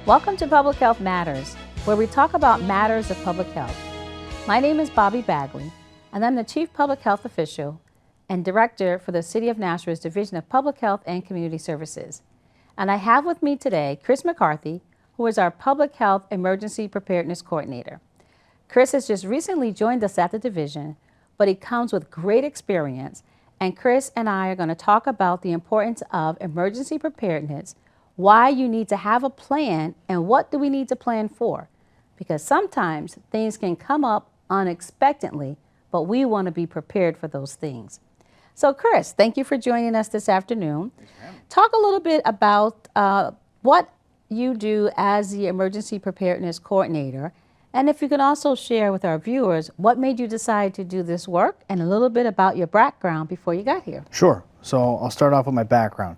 Welcome to Public Health Matters, where we talk about matters of public health. My name is Bobbie Bagley, and I'm the Chief Public Health Official and Director for the City of Nashua's Division of Public Health and Community Services. And I have with me today Chris McCarthy, who is our Public Health Emergency Preparedness Coordinator. Chris has just recently joined us at the division, but he comes with great experience, and Chris and I are going to talk about the importance of emergency preparedness, why you need to have a plan, and what do we need to plan for? Because sometimes things can come up unexpectedly, but we want to be prepared for those things. So Chris, thank you for joining us this afternoon. Yes, talk a little bit about what you do as the Emergency Preparedness Coordinator, and if you could also share with our viewers what made you decide to do this work and a little bit about your background before you got here. Sure. So I'll start off with my background.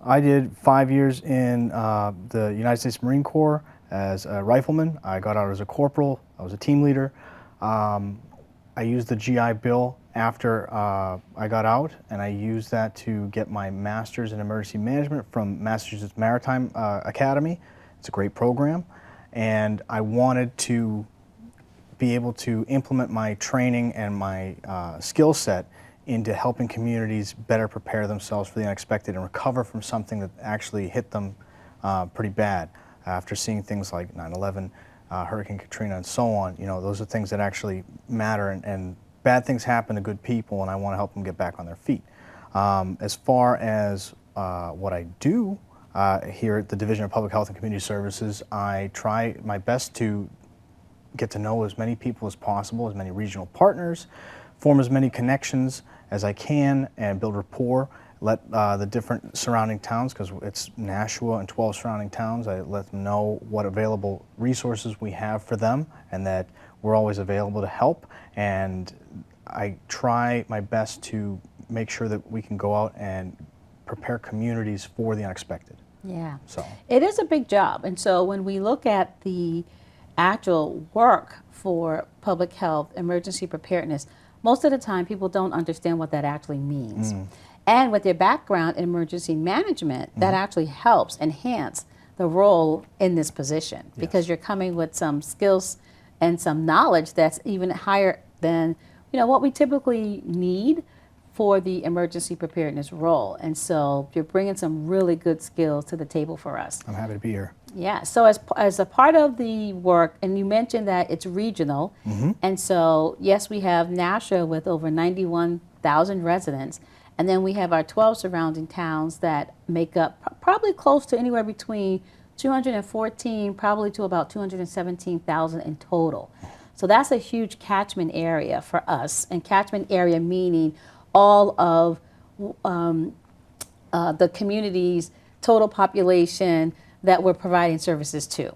I did 5 years in the United States Marine Corps as a rifleman. I got out as a corporal. I was a team leader. I used the GI Bill after I got out, and I used that to get my master's in emergency management from Massachusetts Maritime Academy. It's a great program, and I wanted to be able to implement my training and my skill set into helping communities better prepare themselves for the unexpected and recover from something that actually hit them pretty bad after seeing things like 9/11, Hurricane Katrina, and so on. You know, those are things that actually matter, and bad things happen to good people, and I want to help them get back on their feet. As far as what I do here at the Division of Public Health and Community Services, I try my best to get to know as many people as possible, as many regional partners, form as many connections as I can, and build rapport. Let the different surrounding towns, because it's Nashua and 12 surrounding towns, I let them know what available resources we have for them and that we're always available to help. And I try my best to make sure that we can go out and prepare communities for the unexpected. Yeah, so it is a big job. And so when we look at the actual work for public health, emergency preparedness, most of the time people don't understand what that actually means. And with their background in emergency management, that actually helps enhance the role in this position, because you're coming with some skills and some knowledge that's even higher than what we typically need for the emergency preparedness role. And so you're bringing some really good skills to the table for us. I'm happy to be here. Yeah, so as a part of the work, and you mentioned that it's regional, and so yes, we have NASHUA with over 91,000 residents, and then we have our 12 surrounding towns that make up probably close to anywhere between 214, probably to about 217,000 in total. So that's a huge catchment area for us, and catchment area meaning all of the community's total population that we're providing services to.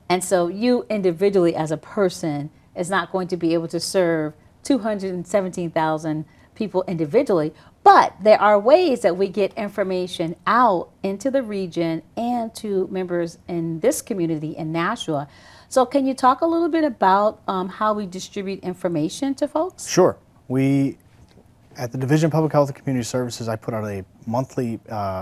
And so you individually as a person is not going to be able to serve 217,000 people individually, but there are ways that we get information out into the region and to members in this community in Nashua. So can you talk a little bit about how we distribute information to folks? Sure. At the Division of Public Health and Community Services, I put out a monthly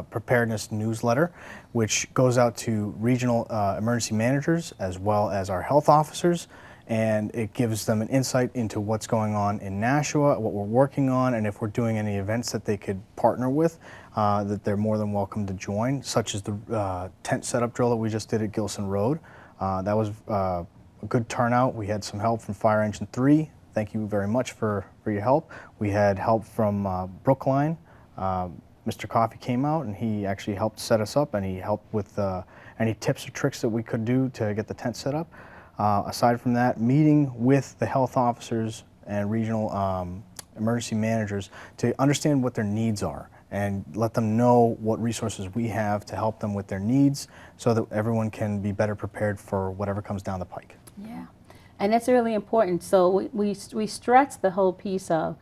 preparedness newsletter, which goes out to regional emergency managers as well as our health officers, and it gives them an insight into what's going on in Nashua, what we're working on, and if we're doing any events that they could partner with, that they're more than welcome to join, such as the tent setup drill that we just did at Gilson Road. That was a good turnout. We had some help from Fire Engine 3. Thank you very much for your help. We had help from Brookline. Mr. Coffee came out and he actually helped set us up, and he helped with any tips or tricks that we could do to get the tent set up. Aside from that, meeting with the health officers and regional emergency managers to understand what their needs are and let them know what resources we have to help them with their needs so that everyone can be better prepared for whatever comes down the pike. Yeah. And that's really important. So we stress the whole piece of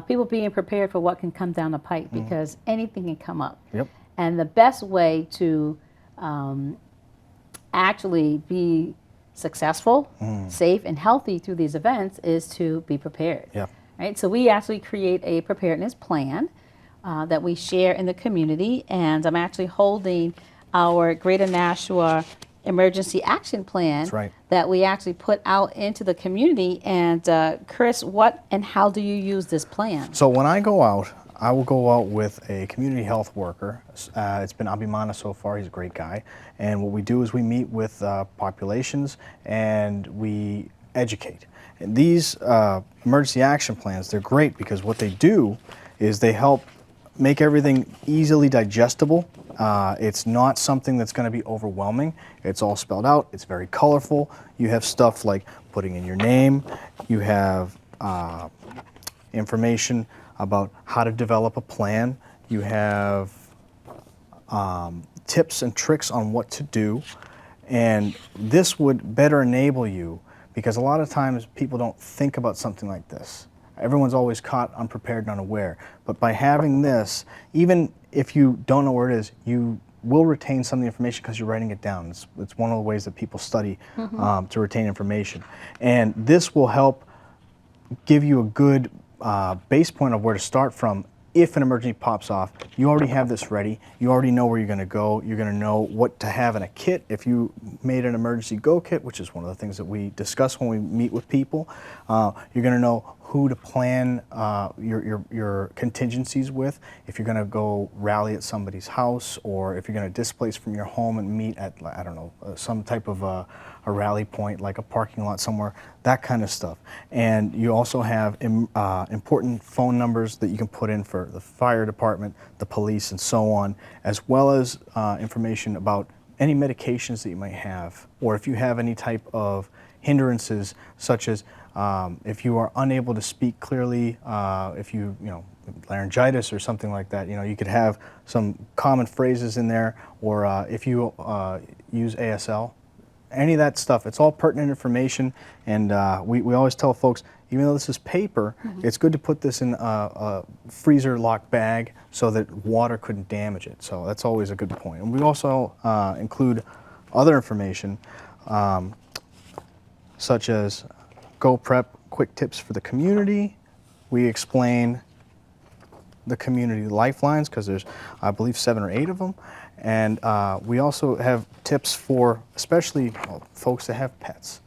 people being prepared for what can come down the pipe, because anything can come up. Yep. And the best way to actually be successful, safe, and healthy through these events is to be prepared. Yep. Right? So we actually create a preparedness plan that we share in the community, and I'm actually holding our Greater Nashua emergency action plan That's right. that we actually put out into the community. And Chris, what and how do you use this plan? So when I go out, I will go out with a community health worker. It's been Abimana so far. He's a great guy. And what we do is we meet with populations and we educate. And these emergency action plans, they're great because what they do is they help make everything easily digestible. It's not something that's going to be overwhelming. It's all spelled out. It's very colorful. You have stuff like putting in your name. You have information about how to develop a plan. You have tips and tricks on what to do. And this would better enable you because a lot of times people don't think about something like this. Everyone's always caught unprepared and unaware. But by having this, even if you don't know where it is, you will retain some of the information because you're writing it down. It's one of the ways that people study to retain information. And this will help give you a good base point of where to start from. If an emergency pops off, you already have this ready. You already know where you're going to go. You're going to know what to have in a kit. If you made an emergency go kit, which is one of the things that we discuss when we meet with people, you're going to know who to plan your contingencies with. If you're going to go rally at somebody's house, or if you're going to displace from your home and meet at, I don't know, some type of a rally point, like a parking lot somewhere, that kind of stuff. And you also have important phone numbers that you can put in for the fire department, the police, and so on, as well as information about any medications that you might have, or if you have any type of hindrances, such as if you are unable to speak clearly, if you laryngitis or something like that, you could have some common phrases in there, or if you use ASL. Any of that stuff, it's all pertinent information, and we always tell folks, even though this is paper, it's good to put this in a freezer locked bag so that water couldn't damage it. So that's always a good point. And we also include other information such as Go Prep quick tips for the community. We explain the community lifelines because there's, I believe, 7 or 8 of them. And we also have tips for especially folks that have pets.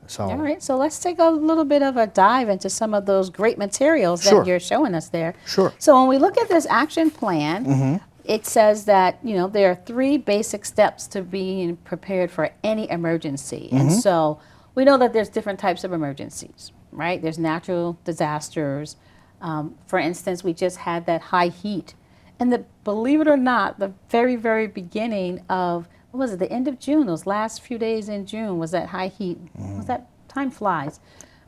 So, all right, so let's take a little bit of a dive into some of those great materials that you're showing us there. Sure. So when we look at this action plan, it says that there are 3 basic steps to being prepared for any emergency. And so we know that there's different types of emergencies, right? There's natural disasters. For instance, we just had that high heat. And believe it or not, the very, very beginning of, what was it, the end of June, those last few days in June was that high heat. Was that, time flies.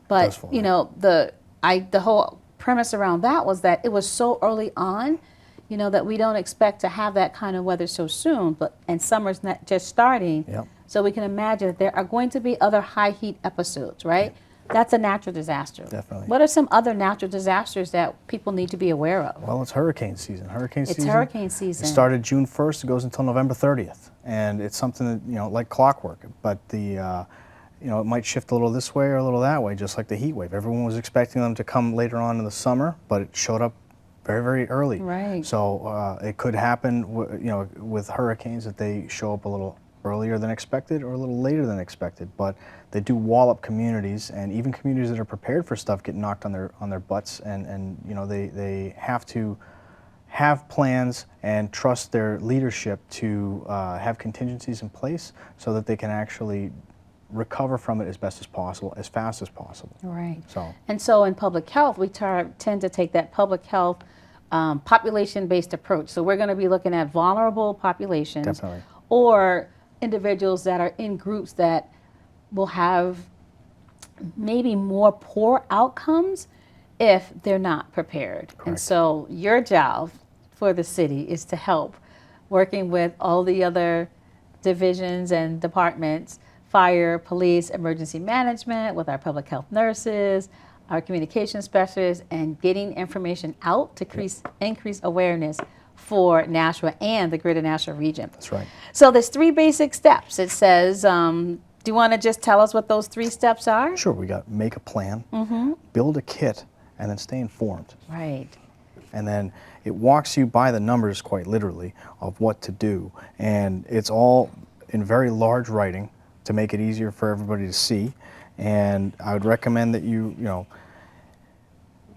But, the whole premise around that was that it was so early on, that we don't expect to have that kind of weather so soon, and summer's not just starting. Yep. So we can imagine that there are going to be other high heat episodes, right? Yep. That's a natural disaster. Definitely. What are some other natural disasters that people need to be aware of? Well, it's hurricane season. It's hurricane season. It started June 1st. It goes until November 30th. And it's something that, like clockwork. But it might shift a little this way or a little that way, just like the heat wave. Everyone was expecting them to come later on in the summer, but it showed up very, very early. Right. So it could happen, with hurricanes, that they show up a little earlier than expected or a little later than expected. But they do wall up communities, and even communities that are prepared for stuff get knocked on their butts, and they have to have plans and trust their leadership to have contingencies in place so that they can actually recover from it as best as possible, as fast as possible. Right. And so in public health, we tend to take that public health population-based approach. So we're going to be looking at vulnerable populations. Definitely. Or individuals that are in groups that will have maybe more poor outcomes if they're not prepared. Correct. And so your job for the city is to help, working with all the other divisions and departments, fire, police, emergency management, with our public health nurses, our communication specialists, and getting information out to increase awareness for NASHUA and the greater NASHUA region. That's right. So there's 3 basic steps. It says, do you want to just tell us what those 3 steps are? Sure. We got make a plan, build a kit, and then stay informed. Right. And then it walks you by the numbers, quite literally, of what to do. And it's all in very large writing to make it easier for everybody to see. And I would recommend that you know,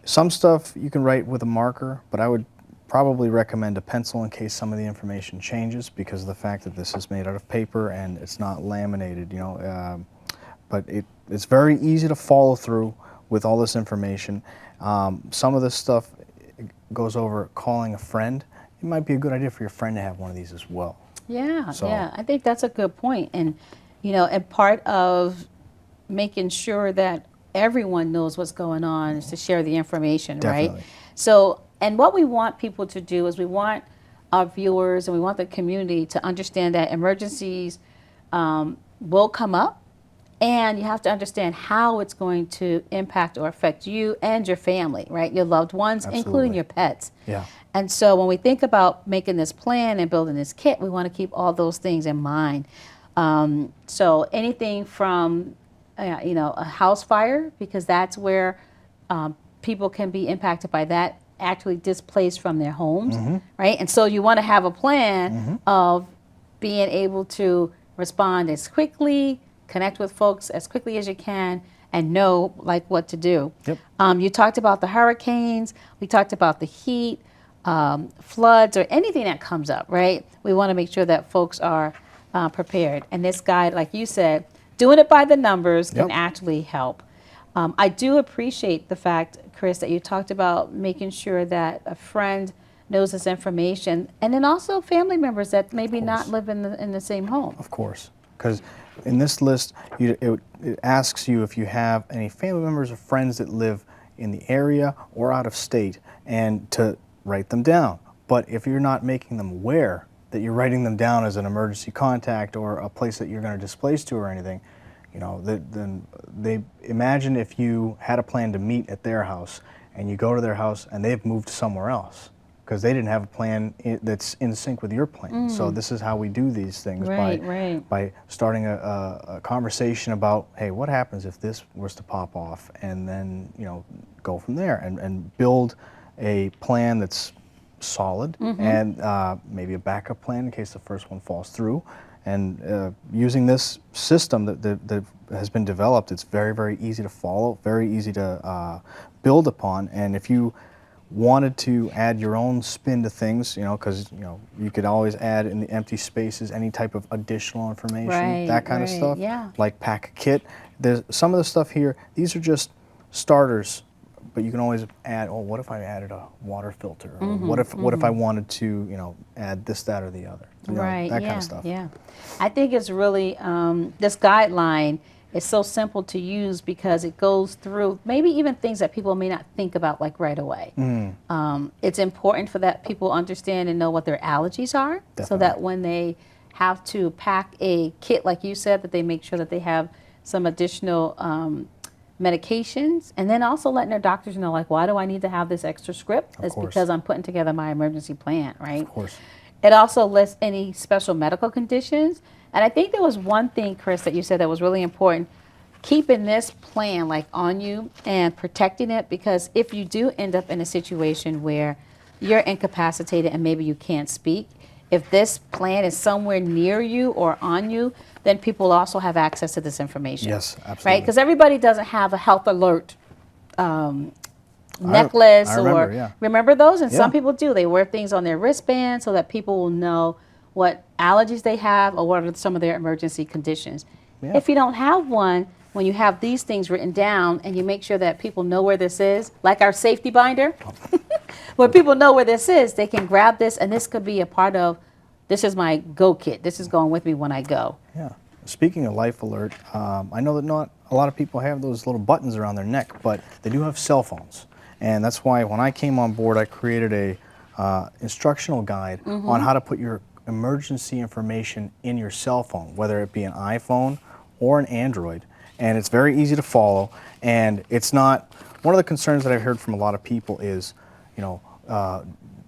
some stuff you can write with a marker, but I would probably recommend a pencil in case some of the information changes, because of the fact that this is made out of paper and it's not laminated, you know. But it's very easy to follow through with all this information. Some of this stuff goes over calling a friend. It might be a good idea for your friend to have one of these as well. Yeah, So- yeah, I think that's a good point. And, you know, and part of making sure that everyone knows what's going on is to share the information, Definitely. right? So, and what we want people to do is we want our viewers and we want the community to understand that emergencies will come up, and you have to understand how it's going to impact or affect you and your family, right? Your loved ones, including Absolutely. your pets. Yeah. And so when we think about making this plan and building this kit, we want to keep all those things in mind. So anything from, you know, a house fire, because that's where people can be impacted by that, actually displaced from their homes, right? And so you want to have a plan of being able to respond as quickly, connect with folks as quickly as you can, and know like what to do. Yep. You talked about the hurricanes, we talked about the heat, floods, or anything that comes up, right? We want to make sure that folks are prepared. And this guide, like you said, doing it by the numbers can Yep. actually help. I do appreciate the fact, Chris, that you talked about making sure that a friend knows this information, and then also family members that maybe not live in the same home. Of course, because in this list, it asks you if you have any family members or friends that live in the area or out of state, and to write them down. But if you're not making them aware that you're writing them down as an emergency contact or a place that you're going to displace to or anything, you know, then they imagine if you had a plan to meet at their house and you go to their house and they've moved somewhere else, because they didn't have a plan that's in sync with your plan. So this is how we do these things, by starting a conversation about, hey, what happens if this was to pop off, and then, you know, go from there and build a plan that's solid, and maybe a backup plan in case the first one falls through. And using this system that has been developed, it's very, very easy to follow, very easy to build upon. And if you wanted to add your own spin to things, you know, because, you know, you could always add in the empty spaces any type of additional information, that kind of stuff, like pack a kit. There's some of the stuff here, these are just starters, but you can always add, oh, what if I added a water filter? Or what if I wanted to, you know, add this, that, or the other? You know, that kind of stuff. Yeah, I think it's really, this guideline is so simple to use because it goes through maybe even things that people may not think about like right away. It's important for that people understand and know what their allergies are, so that when they have to pack a kit, like you said, that they make sure that they have some additional medications, and then also letting their doctors know, like, why do I need to have this extra script? It's because I'm putting together my emergency plan, right? Of course. It also lists any special medical conditions. And I think there was one thing, Chris, that you said that was really important, keeping this plan like on you and protecting it, because if you do end up in a situation where you're incapacitated and maybe you can't speak, if this plan is somewhere near you or on you, then people also have access to this information. Yes, absolutely. Right? Because everybody doesn't have a health alert necklace, I remember, remember those? And some Yeah. people do. They wear things on their wristband so that people will know what allergies they have or what are some of their emergency conditions. Yeah. If you don't have one, when you have these things written down and you make sure that people know where this is, like our safety binder, when people know where this is, they can grab this, and this could be a part of, this is my go kit. This is going with me when I go. Yeah. Speaking of Life Alert, I know that not a lot of people have those little buttons around their neck, but they do have cell phones. And that's why when I came on board, I created a instructional guide on how to put your emergency information in your cell phone, whether it be an iPhone or an Android. And it's very easy to follow. And it's not, one of the concerns that I've heard from a lot of people is, you know,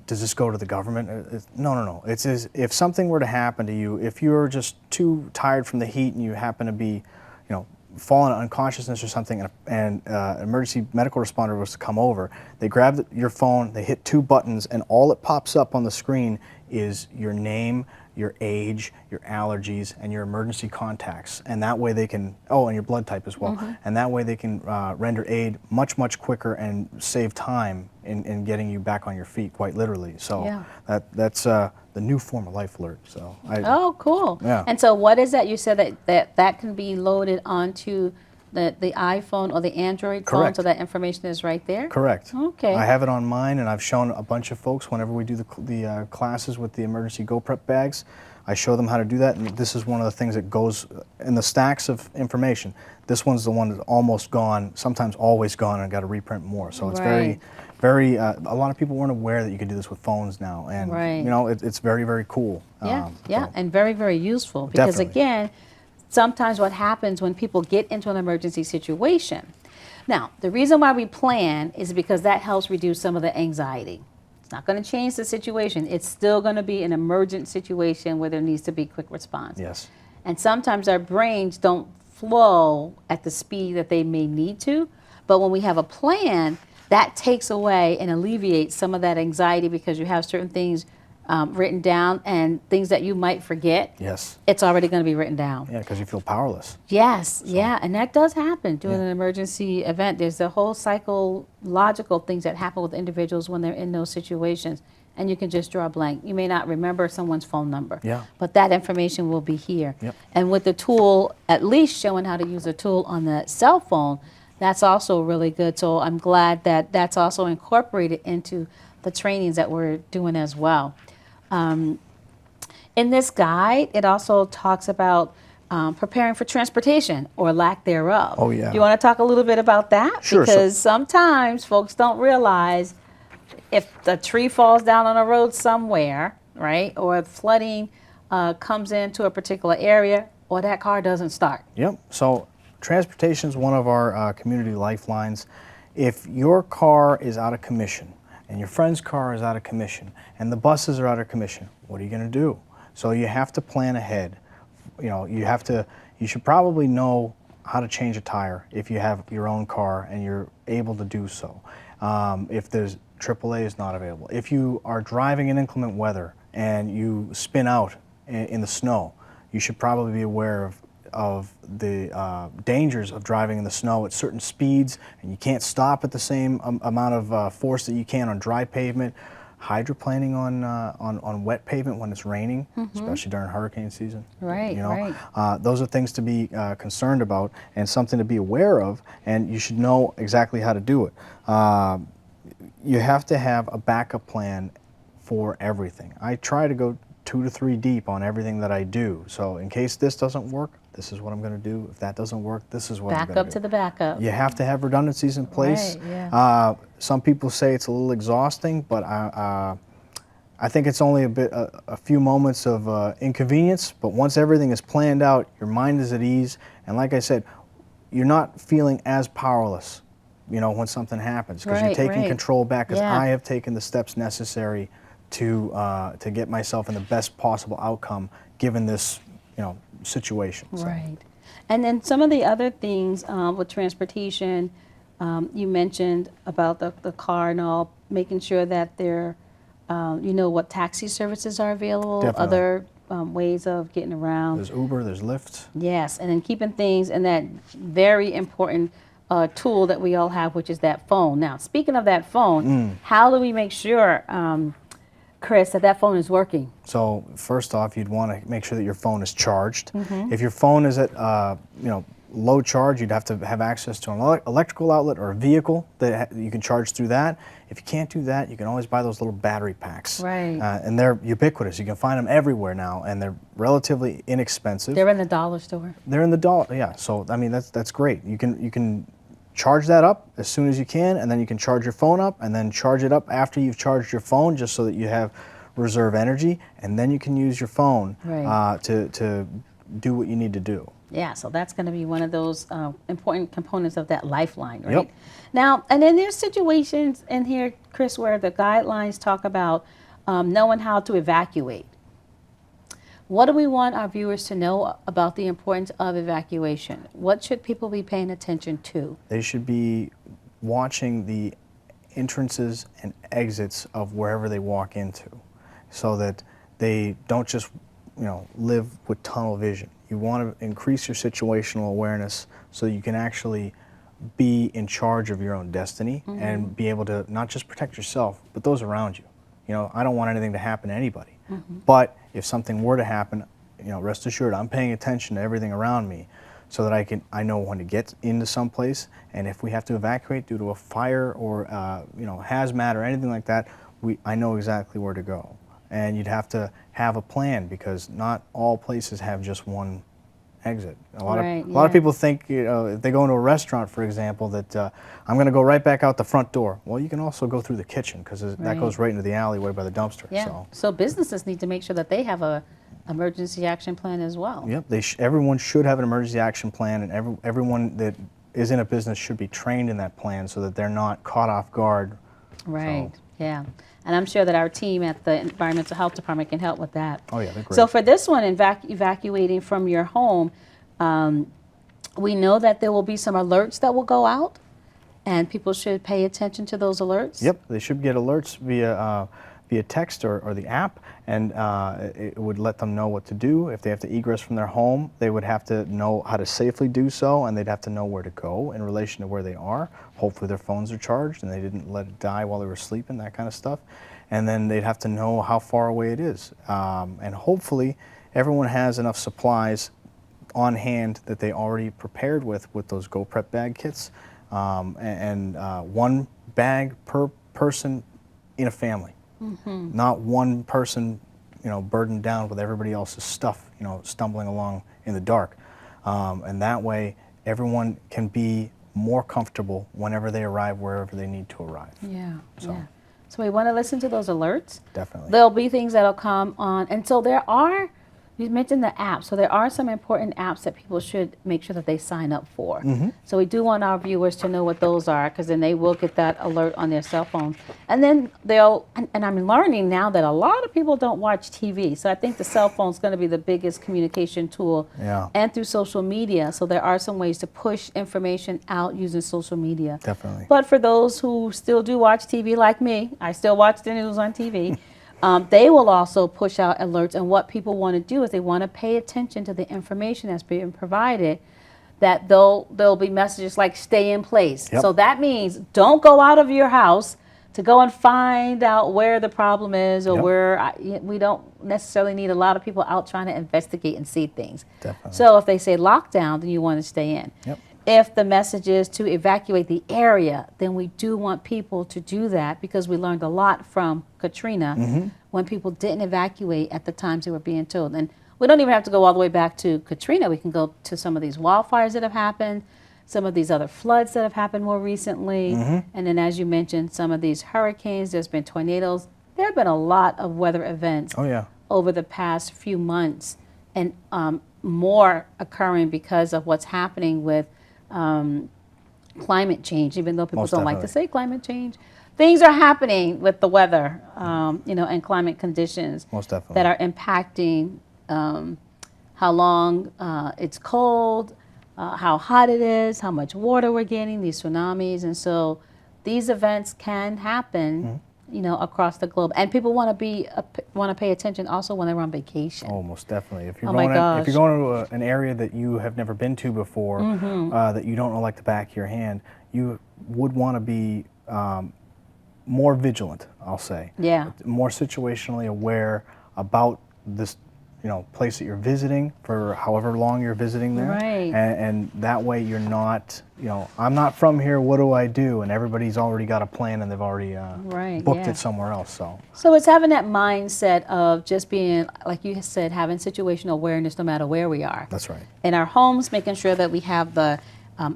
does this go to the government? No. It's as if something were to happen to you, if you're just too tired from the heat and you happen to be, you know, fallen unconsciousness or something, and an emergency medical responder was to come over, they grab your phone, they hit 2 buttons, and all it pops up on the screen is your name, your age, your allergies, and your emergency contacts. And that way they can, and your blood type as well. And that way they can render aid much, much quicker and save time in getting you back on your feet, quite literally. So that's the new form of Life Alert. So oh, cool. Yeah. And so what is that? You said that can be loaded onto the iPhone or the Android phone, Correct. so that information is right there? Correct. Okay. I have it on mine, and I've shown a bunch of folks whenever we do the classes with the emergency Go Prep bags. I show them how to do that, and this is one of the things that goes in the stacks of information. This one's the one that's almost gone, sometimes always gone, and I've got to reprint more. So it's Right. very, a lot of people weren't aware that you could do this with phones now, and Right. you know, it's very, very cool. Yeah, So and very, very useful, because Definitely. again, sometimes what happens when people get into an emergency situation. Now, the reason why we plan is because that helps reduce some of the anxiety. It's not going to change the situation. It's still going to be an emergent situation where there needs to be quick response. Yes. And sometimes our brains don't flow at the speed that they may need to, but when we have a plan, that takes away and alleviates some of that anxiety, because you have certain things written down, and things that you might forget, Yes. it's already going to be written down. Yeah, because you feel powerless. Yes, yeah, and that does happen during an emergency event. There's the whole psychological things that happen with individuals when they're in those situations, and you can just draw a blank. You may not remember someone's phone number, Yeah. but that information will be here. Yep. And with the tool, at least showing how to use a tool on the cell phone, that's also really good. So I'm glad that that's also incorporated into the trainings that we're doing as well. In this guide, it also talks about preparing for transportation or lack thereof. Oh, yeah. Do you want to talk a little bit about that? Sure. Because sometimes folks don't realize if a tree falls down on a road somewhere, right, or if flooding comes into a particular area, or that car doesn't start. Yep. So transportation is one of our community lifelines. If your car is out of commission, and your friend's car is out of commission, and the buses are out of commission, what are you going to do? So you have to plan ahead. You know, you should probably know how to change a tire if you have your own car and you're able to do so. If there's AAA is not available. If you are driving in inclement weather and you spin out in the snow, you should probably be aware of the dangers of driving in the snow at certain speeds, and you can't stop at the same amount of force that you can on dry pavement. Hydroplaning on wet pavement when it's raining, especially during hurricane season. Right, you know, right. those are things to be concerned about and something to be aware of, and you should know exactly how to do it. You have to have a backup plan for everything. I try to go 2 to 3 deep on everything that I do. So in case this doesn't work, this is what I'm going to do. If that doesn't work, this is what I'm going to do. Backup to the backup. You have to have redundancies in place. Right, yeah. Some people say it's a little exhausting, but I think it's only a few moments of inconvenience. But once everything is planned out, your mind is at ease, and like I said, you're not feeling as powerless, you know, when something happens, because you're taking control back. Because I have taken the steps necessary to get myself in the best possible outcome given this, you know, situation. So. Right. And then some of the other things with transportation, you mentioned about the car and all, making sure that they're, you know, what taxi services are available, Definitely. other ways of getting around. There's Uber, there's Lyft. Yes, and then keeping things in that very important tool that we all have, which is that phone. Now, speaking of that phone, how do we make sure, Chris, that phone is working? So first off, you'd want to make sure that your phone is charged. If your phone is at you know, low charge, you'd have to have access to an electrical outlet or a vehicle that you can charge through that. If you can't do that, you can always buy those little battery packs. Right. And they're ubiquitous. You can find them everywhere now, and they're relatively inexpensive. They're in the dollar store. They're in the dollar, yeah. So I mean, that's great. You can charge that up as soon as you can, and then you can charge your phone up, and then charge it up after you've charged your phone, just so that you have reserve energy, and then you can use your phone to do what you need to do. Yeah, so that's going to be one of those important components of that lifeline, right? Yep. Now, and then there's situations in here, Chris, where the guidelines talk about knowing how to evacuate. What do we want our viewers to know about the importance of evacuation? What should people be paying attention to? They should be watching the entrances and exits of wherever they walk into, so that they don't just, live with tunnel vision. You want to increase your situational awareness so you can actually be in charge of your own destiny and be able to not just protect yourself, but those around you. I don't want anything to happen to anybody. But if something were to happen, rest assured, I'm paying attention to everything around me so that I know when to get into some place, and if we have to evacuate due to a fire or hazmat or anything like that, I know exactly where to go. And you'd have to have a plan, because not all places have just one exit. A lot of people think, if they go into a restaurant, for example, that I'm going to go right back out the front door. Well, you can also go through the kitchen, because that goes right into the alleyway by the dumpster. Yeah. So businesses need to make sure that they have a emergency action plan as well. Yep. Everyone should have an emergency action plan, and everyone that is in a business should be trained in that plan so that they're not caught off guard. Right. So. Yeah. And I'm sure that our team at the Environmental Health Department can help with that. Oh, yeah, they're great. So for this one, evacuating from your home, we know that there will be some alerts that will go out, and people should pay attention to those alerts. Yep, they should get alerts via text or the app, and it would let them know what to do. If they have to egress from their home, they would have to know how to safely do so, and they'd have to know where to go in relation to where they are. Hopefully their phones are charged and they didn't let it die while they were sleeping, that kind of stuff. And then they'd have to know how far away it is. And hopefully everyone has enough supplies on hand that they already prepared with those Go Prep bag kits, and one bag per person in a family. Not one person, burdened down with everybody else's stuff, stumbling along in the dark. And that way, everyone can be more comfortable whenever they arrive, wherever they need to arrive. So we want to listen to those alerts. Definitely. There'll be things that'll come on, and so you mentioned the apps, so there are some important apps that people should make sure that they sign up for. So we do want our viewers to know what those are, because then they will get that alert on their cell phone. And then and I'm learning now that a lot of people don't watch TV, so I think the cell phone is going to be the biggest communication tool, and through social media. So there are some ways to push information out using social media. Definitely. But for those who still do watch TV like me, I still watch the news on TV. They will also push out alerts, and what people want to do is they want to pay attention to the information that's being provided, that there'll be messages like stay in place. So that means don't go out of your house to go and find out where the problem is, or we don't necessarily need a lot of people out trying to investigate and see things. Definitely. So if they say lockdown, then you want to stay in. If the message is to evacuate the area, then we do want people to do that, because we learned a lot from Katrina when people didn't evacuate at the times they were being told. And we don't even have to go all the way back to Katrina. We can go to some of these wildfires that have happened, some of these other floods that have happened more recently, and then, as you mentioned, some of these hurricanes. There's been tornadoes. There have been a lot of weather events over the past few months, and more occurring because of what's happening with climate change, even though people don't like to say climate change. Things are happening with the weather, and climate conditions that are impacting how long it's cold, how hot it is, how much water we're getting, these tsunamis. And so these events can happen, across the globe. And people want to pay attention also when they're on vacation. Oh, most definitely. If you're going to an area that you have never been to before, that you don't know like the back of your hand, you would want to be more vigilant, I'll say. More situationally aware about this place that you're visiting for however long you're visiting there. And that way you're not, I'm not from here, what do I do? And everybody's already got a plan, and they've already booked it somewhere else. So it's having that mindset of just being, like you said, having situational awareness no matter where we are. That's right. In our homes, making sure that we have the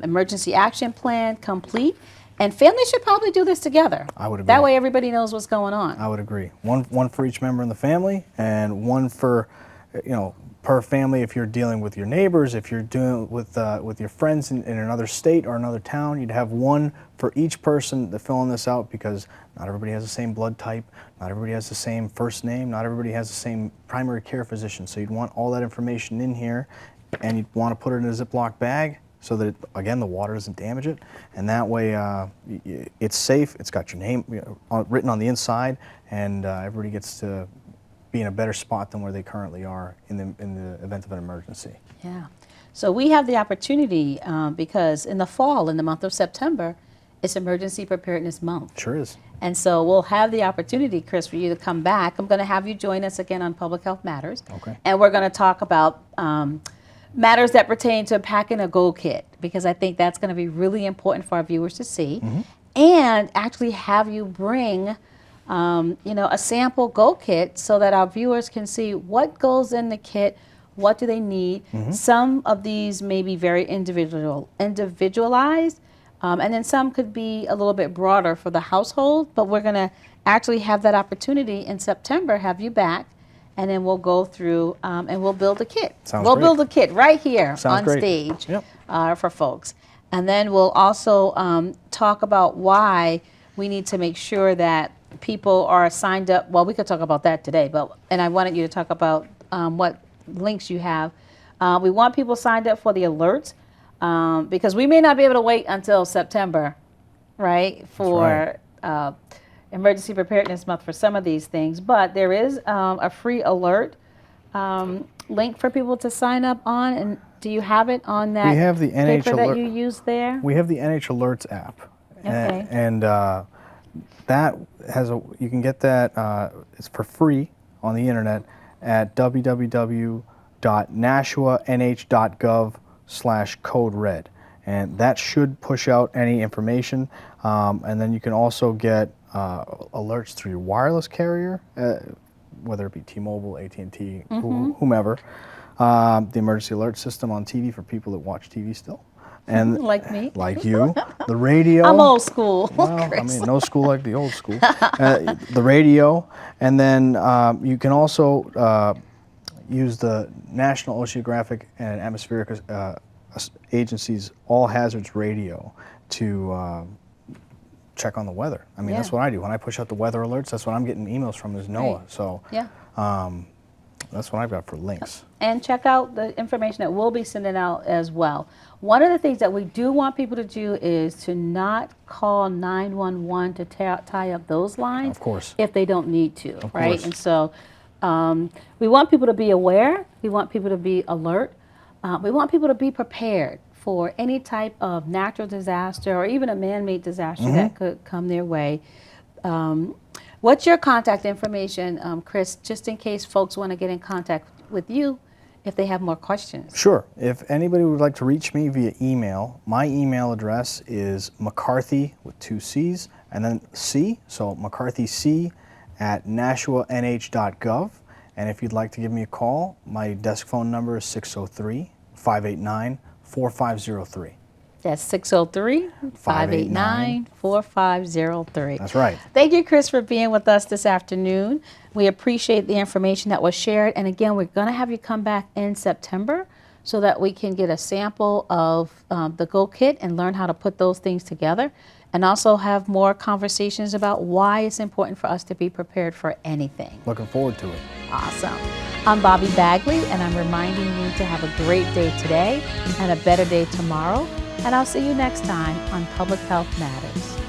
emergency action plan complete. And families should probably do this together. I would agree. That way everybody knows what's going on. I would agree. One for each member in the family, and one for per family, if you're dealing with your neighbors, if you're dealing with your friends in another state or another town, you'd have one for each person to filling this out, because not everybody has the same blood type, not everybody has the same first name, not everybody has the same primary care physician. So you'd want all that information in here, and you'd want to put it in a Ziploc bag so that, again, the water doesn't damage it. And that way it's safe, it's got your name written on the inside, and everybody gets to be in a better spot than where they currently are in the event of an emergency. Yeah. So we have the opportunity because in the fall, in the month of September, it's Emergency Preparedness Month. Sure is. And so we'll have the opportunity, Chris, for you to come back. I'm going to have you join us again on Public Health Matters. Okay. And we're going to talk about matters that pertain to packing a go kit, because I think that's going to be really important for our viewers to see. And actually have you bring a sample go kit so that our viewers can see what goes in the kit, what do they need. Some of these may be very individualized, and then some could be a little bit broader for the household, but we're going to actually have that opportunity in September, have you back, and then we'll go through and we'll build a kit. We'll build a kit right here on stage for folks. And then we'll also talk about why we need to make sure that people are signed up. Well, we could talk about that today, and I wanted you to talk about what links you have. We want people signed up for the alerts because we may not be able to wait until September, right, for Emergency Preparedness Month for some of these things. But there is a free alert link for people to sign up on. And do you have it on that we have the NH paper alert that you use there? We have the NH Alerts app. Okay. And that has you can get that, it's for free on the internet at www.nashuanh.gov/code red. And that should push out any information. And then you can also get alerts through your wireless carrier, whether it be T-Mobile, AT&T, whomever. The emergency alert system on TV for people that watch TV still. And like me. Like you. The radio. I'm old school. Well, I mean, no school like the old school. The radio. And then you can also use the National Oceanographic and Atmospheric Agency's All Hazards Radio to check on the weather. I mean, that's what I do. When I push out the weather alerts, that's what I'm getting emails from is NOAA. Right. So that's what I've got for links. And check out the information that we'll be sending out as well. One of the things that we do want people to do is to not call 911 to tie up those lines. Of course. If they don't need to, Of right? course. And so we want people to be aware. We want people to be alert. We want people to be prepared for any type of natural disaster or even a man-made disaster that could come their way. What's your contact information, Chris, just in case folks want to get in contact with you if they have more questions? Sure. If anybody would like to reach me via email, my email address is McCarthy with 2 C's and then C, so McCarthyC@NASHUANH.gov. And if you'd like to give me a call, my desk phone number is 603-589-4503. That's 603-589-4503. That's right. Thank you, Chris, for being with us this afternoon. We appreciate the information that was shared. And again, we're going to have you come back in September so that we can get a sample of the Go Kit and learn how to put those things together, and also have more conversations about why it's important for us to be prepared for anything. Looking forward to it. Awesome. I'm Bobbie Bagley, and I'm reminding you to have a great day today and a better day tomorrow. And I'll see you next time on Public Health Matters.